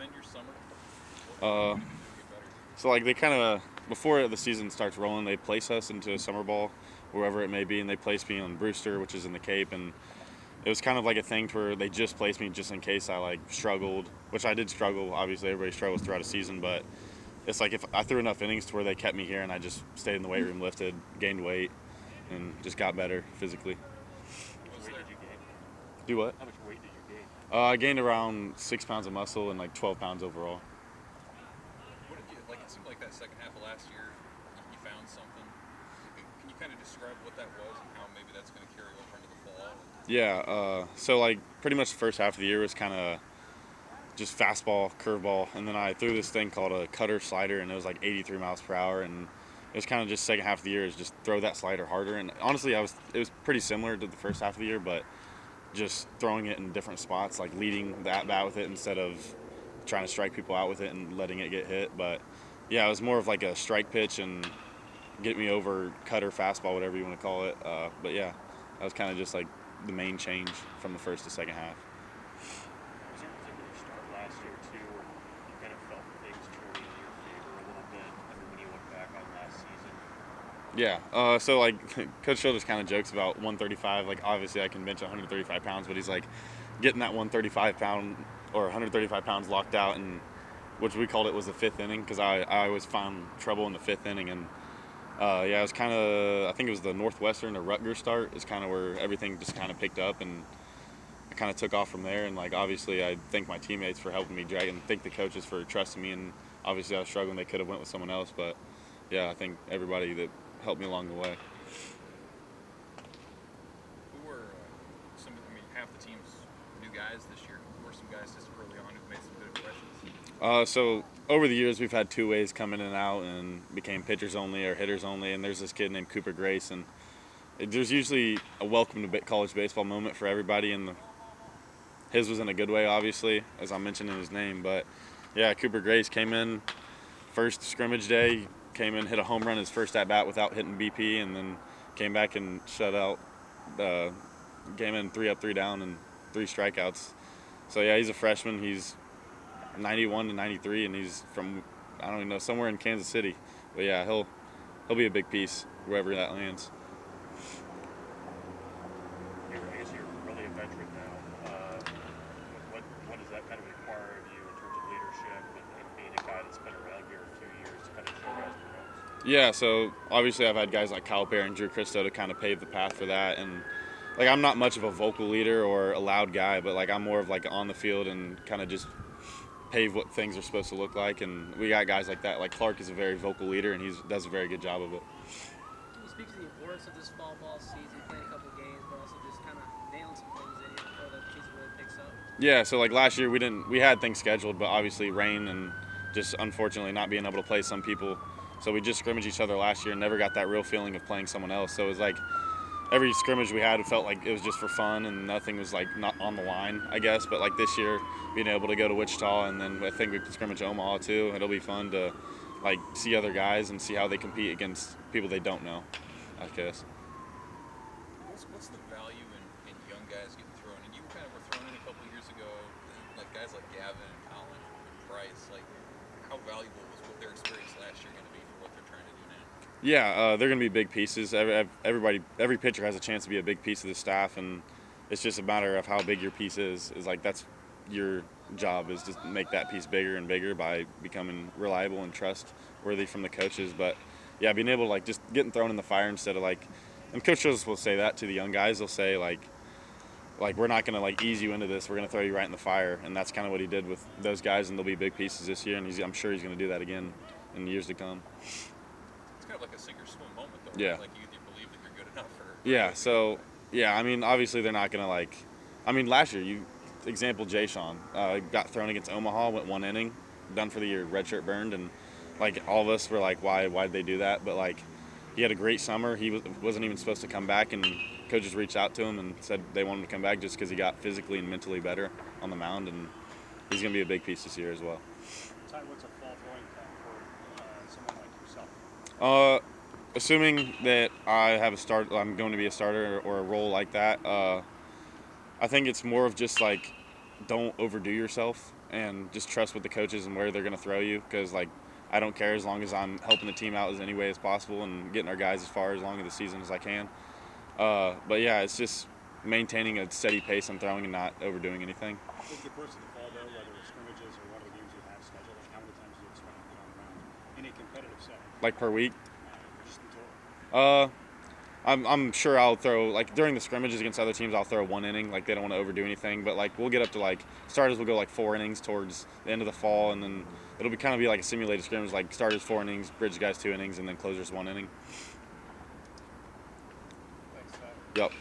been your summer? Uh, so like they kind of before the season starts rolling, they place us into a summer ball, wherever it may be, and they place me on Brewster, which is in the Cape, and it was kind of like a thing where they just placed me just in case I like struggled, which I did struggle. Obviously, everybody struggles throughout a season, but it's like if I threw enough innings to where they kept me here, and I just stayed in the weight room, lifted, gained weight, and just got better physically. How much weight did you gain? Do what? How much weight did you gain? I gained around 6 pounds of muscle and like 12 pounds overall. What did you like? It seemed like that second half of last year, you found something. Can you kind of describe what that was and how maybe that's going to carry over into the fall? Yeah. So like pretty much the first half of the year was kind of just fastball, curveball, and then I threw this thing called a cutter slider, and it was like 83 miles per hour, and it was kind of just second half of the year is just throw that slider harder. And honestly, it was pretty similar to the first half of the year, but just throwing it in different spots, like leading the at bat with it instead of trying to strike people out with it and letting it get hit. But yeah, it was more of like a strike pitch and get me over cutter, fastball, whatever you want to call it. But yeah, that was kind of just like the main change from the first to second half. Was there a particular start last year too, where you kind of felt things turning in your favor a little bit? I mean, when you look back on last season. Yeah. So like Coach Childers kind of jokes about 135. Like obviously I can bench 135 pounds, but he's like getting that 135 pound or 135 pounds locked out, and which we called it was the fifth inning because I always found trouble in the fifth inning, and yeah, it was kind of I think it was the Northwestern or Rutgers start is kind of where everything just kind of picked up, and I kind of took off from there. And like obviously I thank my teammates for helping me drag, and thank the coaches for trusting me. And obviously I was struggling; they could have went with someone else, but yeah, I think everybody that helped me along the way. Who were some? I mean, half the team's new guys this year. Who were some guys just early on who've made some good impressions? So over the years, we've had two ways come in and out and became pitchers only or hitters only. And there's this kid named Cooper Grace, and there's usually a welcome to college baseball moment for everybody. And his was in a good way, obviously, as I mentioned in his name. But yeah, Cooper Grace came in first scrimmage day, came in, hit a home run his first at bat without hitting BP, and then came back and shut out. Came in 3 up, 3 down, and 3 strikeouts. So yeah, he's a freshman. He's 91 to 93, and he's from I don't even know somewhere in Kansas City. But yeah, he'll be a big piece wherever that lands. I guess you're really a veteran now. What does that kind of require of you in terms of leadership and being a guy that's been around here a few years to kind of show guys the ropes? Yeah, so obviously I've had guys like Kyle Bear and Drew Christo to kind of pave the path for that, and like I'm not much of a vocal leader or a loud guy, but like I'm more of like on the field and kind of just pave what things are supposed to look like, and we got guys like that. Like Clark is a very vocal leader, and he does a very good job of it. Can you speak to the importance of this fall ball season, playing a couple games, but also just kind of nailing some things in before the season really picks up? Yeah, so like last year we had things scheduled, but obviously rain and just unfortunately not being able to play some people. So we just scrimmaged each other last year and never got that real feeling of playing someone else. So it was like every scrimmage we had, it felt like it was just for fun and nothing was like not on the line, I guess. But like this year, being able to go to Wichita and then I think we can scrimmage Omaha too. It'll be fun to like see other guys and see how they compete against people they don't know, I guess. What's the value in young guys getting thrown? And you kind of were thrown in a couple years ago, like guys like Gavin and Colin and Bryce. Like, how valuable was what their experience last year going to be for what they're trying to do now? Yeah, they're going to be big pieces. Every pitcher has a chance to be a big piece of the staff, and it's just a matter of how big your piece is. Is like that's your job is to make that piece bigger and bigger by becoming reliable and trustworthy from the coaches. But yeah, being able to like just getting thrown in the fire instead of like, and Coach Joseph will say that to the young guys. They'll say like we're not going to like ease you into this. We're going to throw you right in the fire, and that's kind of what he did with those guys, and they'll be big pieces this year. And I'm sure he's going to do that again in years to come. It's kind of like a sink or swim moment, though. Yeah. Right? Like you either believe that you're good enough or. Yeah. So yeah, I mean, obviously they're not going to like. I mean, last year example Jay Sean got thrown against Omaha, went 1 inning, done for the year, red shirt burned, and like all of us were like, why'd they do that? But like he had a great summer. He wasn't even supposed to come back, and coaches reached out to him and said they want him to come back just because he got physically and mentally better on the mound, and he's going to be a big piece this year as well. Ty, what's a fall throwing time for someone like yourself? Assuming that I'm going to be a starter or a role like that. I think it's more of just like don't overdo yourself and just trust with the coaches and where they're going to throw you, because like I don't care as long as I'm helping the team out as any way as possible and getting our guys as far as long in the season as I can. But yeah, it's just maintaining a steady pace on throwing and not overdoing anything. Over the course of the fall, though, whether it's scrimmages or whatever games you have scheduled, like how many times do you expect to get on the mound in a competitive setting? Like per week? Just in total. I'm sure I'll throw, like during the scrimmages against other teams, I'll throw 1 inning. Like they don't want to overdo anything, but like we'll get up to like starters will go like 4 innings towards the end of the fall, and then it'll be kind of be like a simulated scrimmage, like starters 4 innings, bridge guys 2 innings, and then closers 1 inning. Thanks, Todd. Yep.